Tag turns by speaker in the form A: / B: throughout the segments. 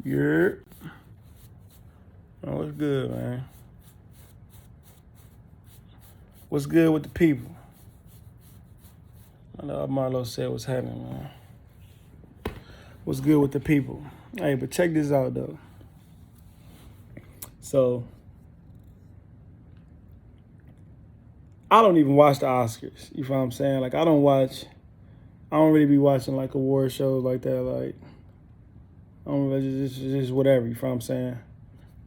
A: Yeah. Oh, what's good, man? What's good with the people? I know Marlo said what's happening, man. What's good with the people? Hey, but check this out, though. So, I don't even watch the Oscars. You feel what I'm saying? Like, I don't really be watching, like, award shows like that. Like, I don't really, just whatever. You feel what I'm saying?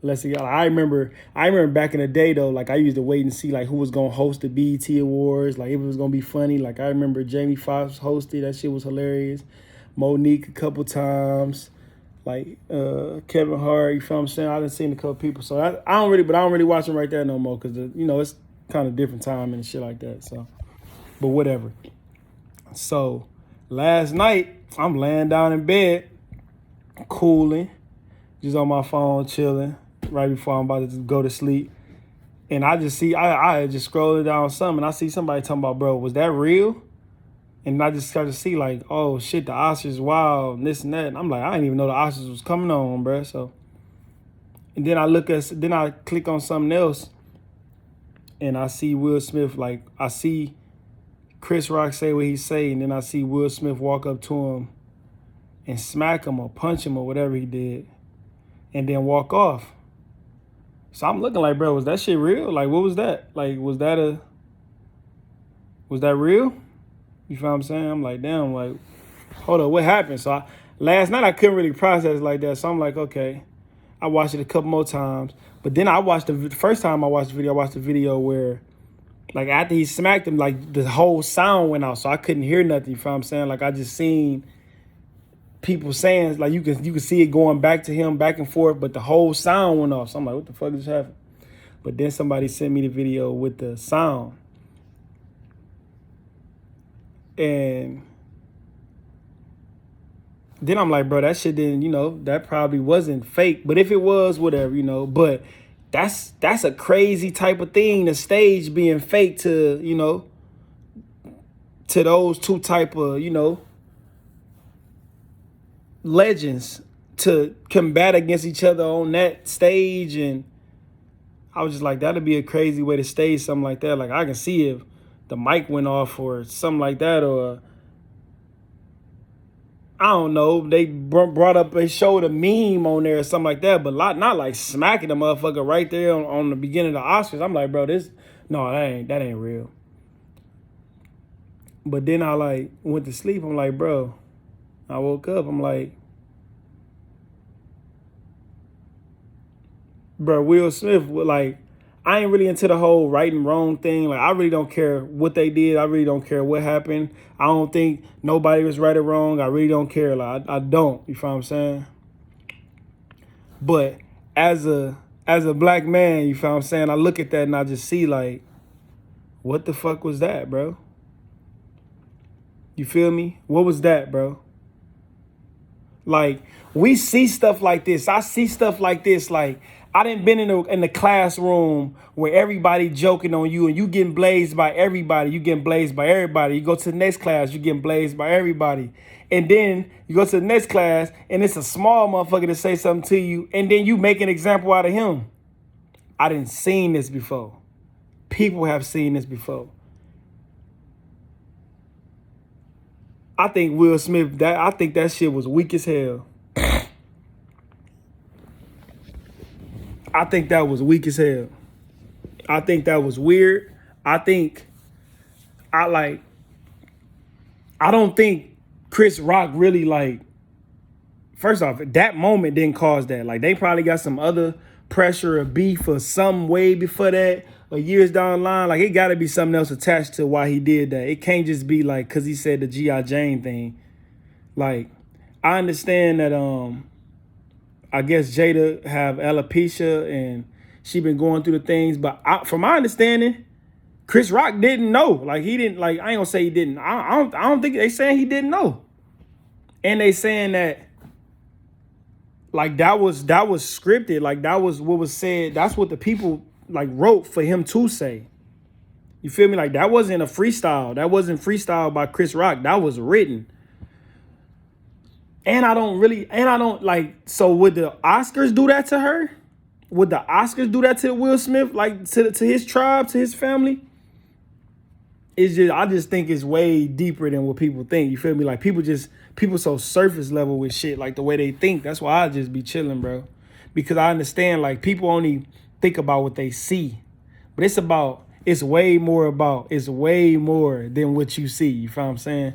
A: I remember back in the day though, like I used to wait and see like who was gonna host the BET Awards, like if it was gonna be funny. Like I remember Jamie Foxx hosted, that shit was hilarious. Monique a couple times, like Kevin Hart. You feel what I'm saying? I done seen a couple people, so I don't really watch them right there no more because it's kind of different time and shit like that. So, but whatever. So last night I'm laying down in bed, cooling, just on my phone chilling right before I'm about to go to sleep. And I just see, I just scrolling down something and I see somebody talking about, bro, was that real? And I just start to see like, oh shit, the Oscars, wow, and this and that. And I'm like, I didn't even know the Oscars was coming on, bro. So, and then I click on something else and I see Will Smith, like I see Chris Rock say what he say, and then I see Will Smith walk up to him and smack him or punch him or whatever he did and then walk off. So I'm looking like, bro, was that shit real? Like, what was that? Like, was that real? You feel what I'm saying? I'm like, damn, like, hold up, what happened? So last night I couldn't really process like that. So I'm like, okay. I watched it a couple more times. But then the first time I watched the video where, like, after he smacked him, like, the whole sound went out. So I couldn't hear nothing, you feel what I'm saying? Like, I just seen people saying, like, you can see it going back to him, back and forth, but the whole sound went off. So I'm like, what the fuck just happened? But then somebody sent me the video with the sound. And then I'm like, bro, that shit didn't, that probably wasn't fake. But if it was, whatever. But that's a crazy type of thing, the stage being fake to those two type of, legends to combat against each other on that stage. And I was just like, that'd be a crazy way to stage something like that. Like I can see if the mic went off or something like that, or I don't know, they showed a meme on there or something like that, but not like smacking the motherfucker right there on the beginning of the Oscars. I'm like, bro, that ain't real. But then I like went to sleep. I'm like, bro, I woke up. I'm like, bro, Will Smith, like, I ain't really into the whole right and wrong thing. Like, I really don't care what they did. I really don't care what happened. I don't think nobody was right or wrong. I really don't care. Like, I don't. You feel what I'm saying? But as a black man, you feel what I'm saying? I look at that and I just see like, what the fuck was that, bro? You feel me? What was that, bro? Like, we see stuff like this. I see stuff like this. Like, I done been in the classroom where everybody joking on you and you getting blazed by everybody. You getting blazed by everybody. You go to the next class, you getting blazed by everybody. And then you go to the next class and it's a small motherfucker to say something to you. And then you make an example out of him. I didn't seen this before. People have seen this before. I think Will Smith, I think that shit was weak as hell. I think that was weak as hell. I think that was weird. I don't think Chris Rock really like, first off, that moment didn't cause that. Like they probably got some other pressure or beef or some way before that or years down the line. Like it gotta be something else attached to why he did that. It can't just be like, cause he said the G.I. Jane thing. Like, I understand that, I guess Jada have alopecia and she been going through the things, but from my understanding, Chris Rock didn't know. Like he didn't. Like I ain't gonna say he didn't. I don't think they saying he didn't know, and they saying that like that was scripted. Like that was what was said. That's what the people like wrote for him to say. You feel me? Like that wasn't a freestyle. That wasn't freestyle by Chris Rock. That was written. And I don't like, so would the Oscars do that to her? Would the Oscars do that to Will Smith, like to his tribe, to his family? It's just, I just think it's way deeper than what people think. You feel me? Like people so surface level with shit, like the way they think. That's why I just be chilling, bro. Because I understand, like, people only think about what they see. But it's way more than what you see. You feel what I'm saying?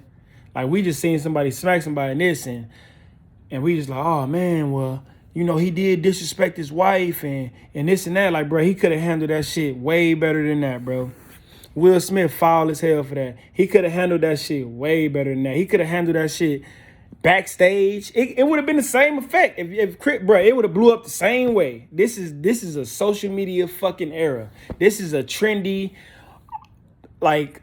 A: Like, we just seen somebody smack somebody in this, and we just like, oh man, well, you know, he did disrespect his wife and this and that. Like, bro, he could have handled that shit way better than that, bro. Will Smith foul as hell for that. He could have handled that shit way better than that. He could have handled that shit backstage. It would have been the same effect. If bro, it would have blew up the same way. This is a social media fucking era. This is a trendy, like,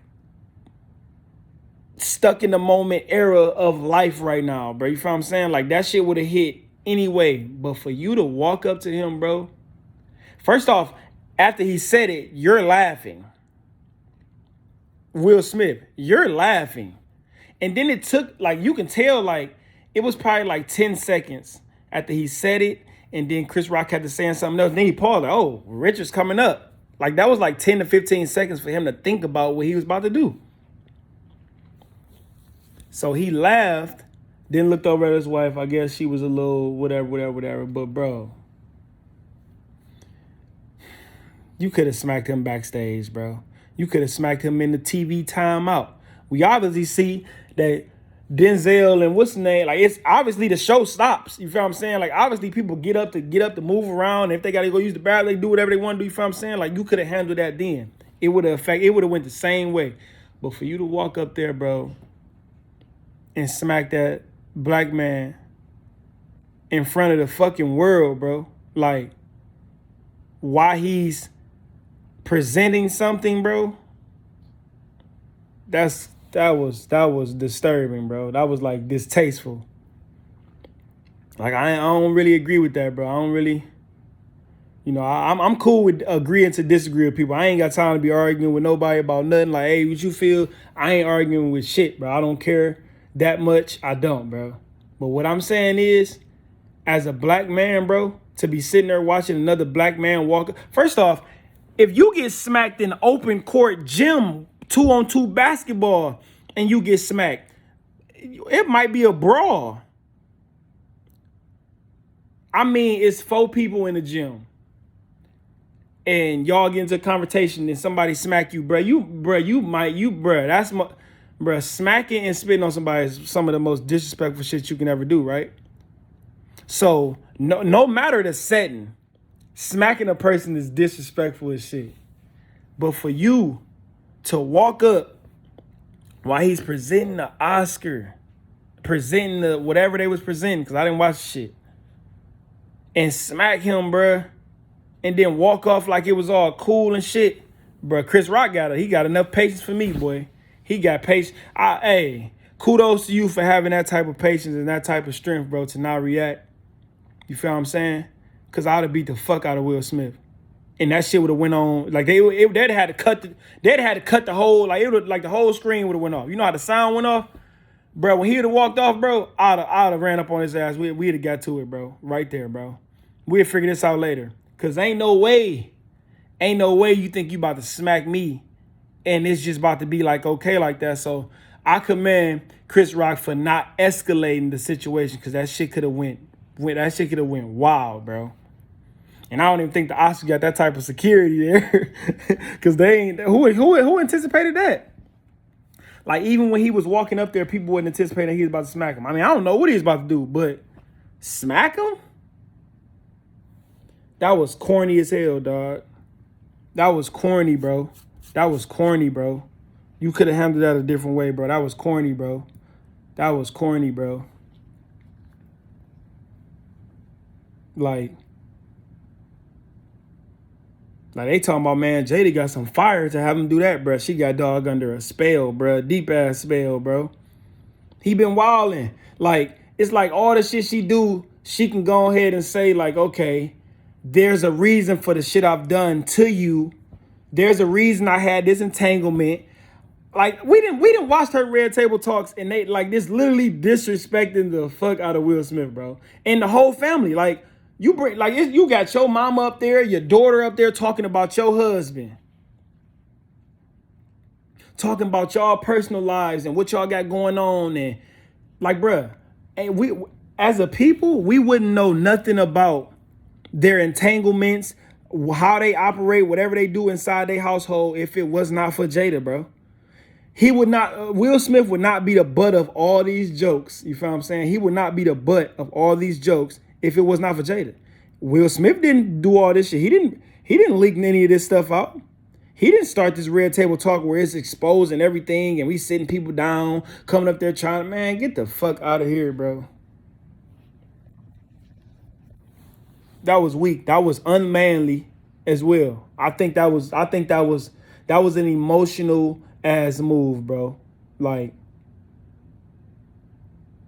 A: stuck in the moment era of life right now, bro. You feel what I'm saying? Like, that shit would have hit anyway. But for you to walk up to him, bro, first off, after he said it, you're laughing. Will Smith, you're laughing. And then it took, like, you can tell, like, it was probably like 10 seconds after he said it, and then Chris Rock had to say something else. Then he paused, like, oh, Richard's coming up. Like, that was like 10 to 15 seconds for him to think about what he was about to do. So he laughed, then looked over at his wife. I guess she was a little whatever. But, bro, you could have smacked him backstage, bro. You could have smacked him in the TV timeout. We obviously see that Denzel and what's the name, like, it's obviously the show stops. You feel what I'm saying? Like, obviously people get up to move around. If they got to go use the bathroom, they do whatever they want to do. You feel what I'm saying? Like, you could have handled that then. It would have went the same way. But for you to walk up there, bro, and smack that black man in front of the fucking world, bro, like, why he's presenting something, bro, that was disturbing, bro. That was, like, distasteful. Like, I don't really agree with that, bro. I don't really, you know, I'm cool with agreeing to disagree with people. I ain't got time to be arguing with nobody about nothing. Like, hey, what you feel? I ain't arguing with shit, bro. I don't care that much. I don't, bro. But what I'm saying is, as a black man, bro, to be sitting there watching another black man walk. First off, if you get smacked in open court gym, 2-on-2 basketball, and you get smacked, it might be a brawl. I mean, it's 4 people in the gym, and y'all get into a conversation, and somebody smack you, bro. Smacking and spitting on somebody is some of the most disrespectful shit you can ever do, right? So no matter the setting, smacking a person is disrespectful as shit. But for you to walk up while he's presenting the Oscar, presenting the whatever they was presenting, because I didn't watch the shit, and smack him, bruh, and then walk off like it was all cool and shit, bruh, Chris Rock he got enough patience for me, boy. He got patience. Hey, kudos to you for having that type of patience and that type of strength, bro, to not react. You feel what I'm saying? Because I would have beat the fuck out of Will Smith. And that shit would have went on, like, they'd had to cut the whole, like, it would, like, the whole screen would have went off. You know how the sound went off? Bro, when he would have walked off, bro, I'd have ran up on his ass. We'd have got to it, bro. Right there, bro. We'd figure this out later. Because ain't no way you think you about to smack me and it's just about to be, like, okay like that. So I commend Chris Rock for not escalating the situation, because that shit could have went wild, bro. And I don't even think the Oscars got that type of security there, because they ain't. Who anticipated that? Like, even when he was walking up there, people wasn't anticipating he was about to smack him. I mean, I don't know what he was about to do, but smack him? That was corny as hell, dog. That was corny, bro. You could have handled that a different way, bro. That was corny, bro. Like they talking about, man, JADA got some fire to have him do that, bro. She got dog under a spell, bro. Deep ass spell, bro. He been wilding. Like, it's like all the shit she do, she can go ahead and say, like, okay, there's a reason for the shit I've done to you. There's a reason I had this entanglement. Like we didn't watch her Red Table Talks, and they like this literally disrespecting the fuck out of Will Smith, bro, and the whole family. Like you bring like you got your mama up there, your daughter up there talking about your husband, talking about y'all personal lives and what y'all got going on, and like, bruh, and we as a people we wouldn't know nothing about their entanglements, how they operate, whatever they do inside their household if it was not for Jada, bro. He would not, Will Smith would not be the butt of all these jokes. You feel what I'm saying? He would not be the butt of all these jokes if it was not for Jada. Will Smith didn't do all this shit. He didn't leak any of this stuff out. He didn't start this Red Table Talk where it's exposing everything and we sitting people down, coming up there trying, man, get the fuck out of here, bro. That was weak. That was unmanly as well. I think that was an emotional ass move, bro. Like,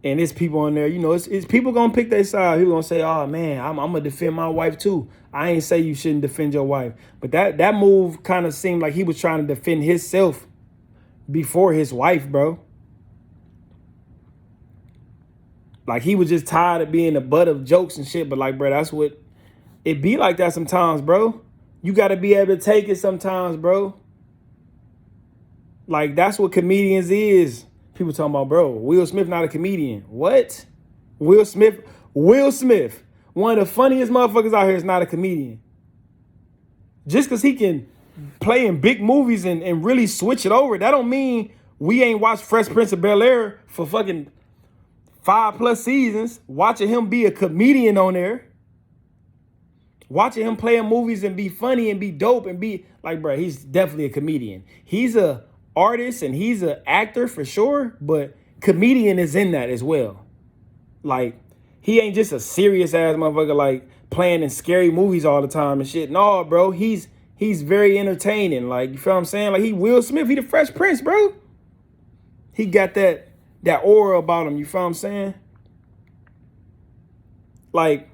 A: and it's people on there, you know, it's people gonna pick their side. People gonna say, oh man, I'm gonna defend my wife too. I ain't say you shouldn't defend your wife. But that move kind of seemed like he was trying to defend himself before his wife, bro. Like he was just tired of being the butt of jokes and shit. But like, bro, that's what it be like that sometimes, bro. You gotta be able to take it sometimes, bro. Like, that's what comedians is. People talking about, bro, Will Smith not a comedian. What? Will Smith, one of the funniest motherfuckers out here is not a comedian. Just because he can play in big movies and really switch it over, that don't mean we ain't watched Fresh Prince of Bel-Air for fucking 5+ seasons, watching him be a comedian on there. Watching him play in movies and be funny and be dope and be like, bro, he's definitely a comedian. He's a artist and he's an actor for sure, but comedian is in that as well. Like, he ain't just a serious ass motherfucker like playing in scary movies all the time and shit. No, bro, he's very entertaining. Like, you feel what I'm saying? Like, he Will Smith, he the Fresh Prince, bro. He got that aura about him. You feel what I'm saying? Like,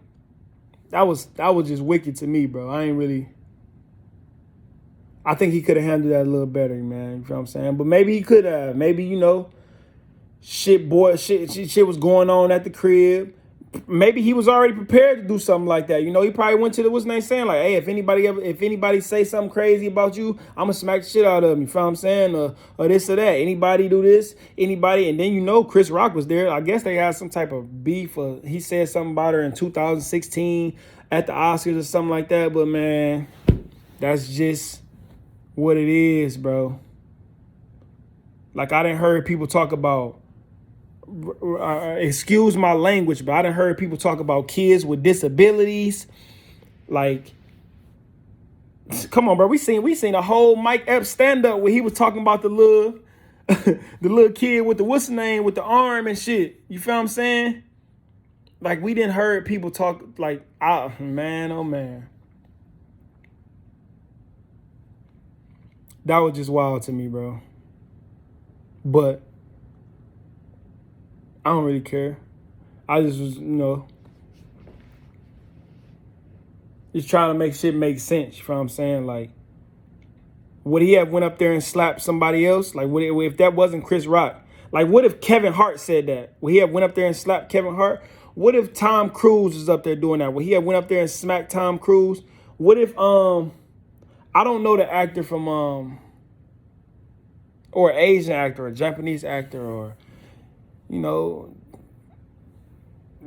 A: that was just wicked to me, bro. I think he could have handled that a little better, man. You feel what I'm saying? But maybe he could have. Maybe, you know, shit was going on at the crib. Maybe he was already prepared to do something like that. You know, he probably went to what's name saying, like, hey, if anybody say something crazy about you, I'm gonna smack the shit out of them. You feel what I'm saying? Or this or that. Anybody do this? Anybody? And then, you know, Chris Rock was there. I guess they had some type of beef, or he said something about her in 2016 at the Oscars or something like that. But man, that's just what it is, bro. Like, I done heard people talk about, excuse my language, but I done heard people talk about kids with disabilities. Like, come on, bro. We seen a whole Mike Epps stand up where he was talking about the little the little kid with the what's the name with the arm and shit. You feel what I'm saying? Like, we didn't heard people talk like, man, oh man. That was just wild to me, bro. But I don't really care. I just was, you know, just trying to make shit make sense. You feel what I'm saying? Like, would he have went up there and slapped somebody else? Like, if that wasn't Chris Rock? Like, what if Kevin Hart said that? Would he have went up there and slapped Kevin Hart? What if Tom Cruise was up there doing that? Would he have went up there and smacked Tom Cruise? What if, I don't know the actor from, or an Asian actor, or a Japanese actor, or, you know,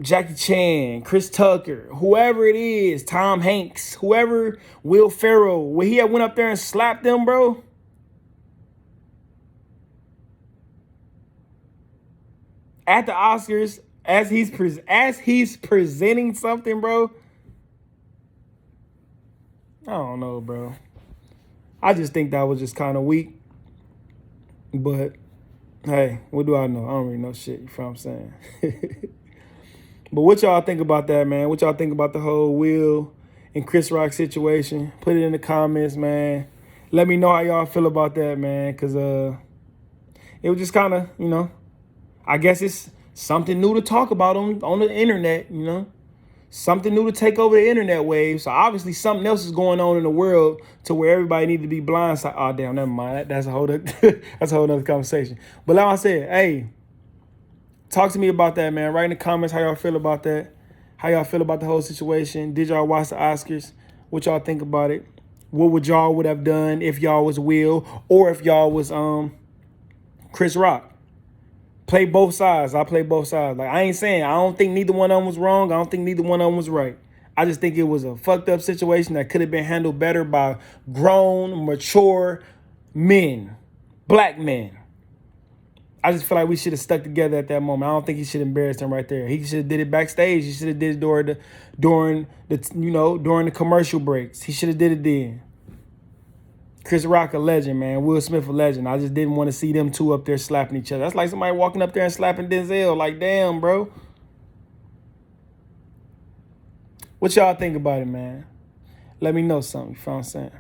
A: Jackie Chan, Chris Tucker, whoever it is, Tom Hanks, whoever, Will Ferrell, would he have went up there and slapped them, bro? At the Oscars, as he's presenting something, bro. I don't know, bro. I just think that was just kind of weak. But hey, what do I know? I don't really know shit. You feel what I'm saying? But what y'all think about that, man? What y'all think about the whole Will and Chris Rock situation? Put it in the comments, man. Let me know how y'all feel about that, man. Because it was just kind of, you know, I guess it's something new to talk about on the internet, you know. something new to take over the internet wave. So obviously something else is going on in the world to where everybody need to be blindsided. Oh damn, never mind. That's a whole other, that's a whole other conversation. But like I said, hey, talk to me about that, man. Write in the comments how y'all feel about that. How y'all feel about the whole situation. Did y'all watch the Oscars? What y'all think about it? What would y'all would have done if y'all was Will or if y'all was Chris Rock? Play both sides. I play both sides. Like, I ain't saying I don't think neither one of them was wrong. I don't think neither one of them was right. I just think it was a fucked up situation that could have been handled better by grown, mature men, black men. I just feel like we should have stuck together at that moment. I don't think he should have embarrassed him right there. He should have did it backstage. He should have did it during the commercial breaks. He should have did it then. Chris Rock a legend, man. Will Smith a legend. I just didn't want to see them two up there slapping each other. That's like somebody walking up there and slapping Denzel. Like, damn, bro. What y'all think about it, man? Let me know something. You know what I'm saying?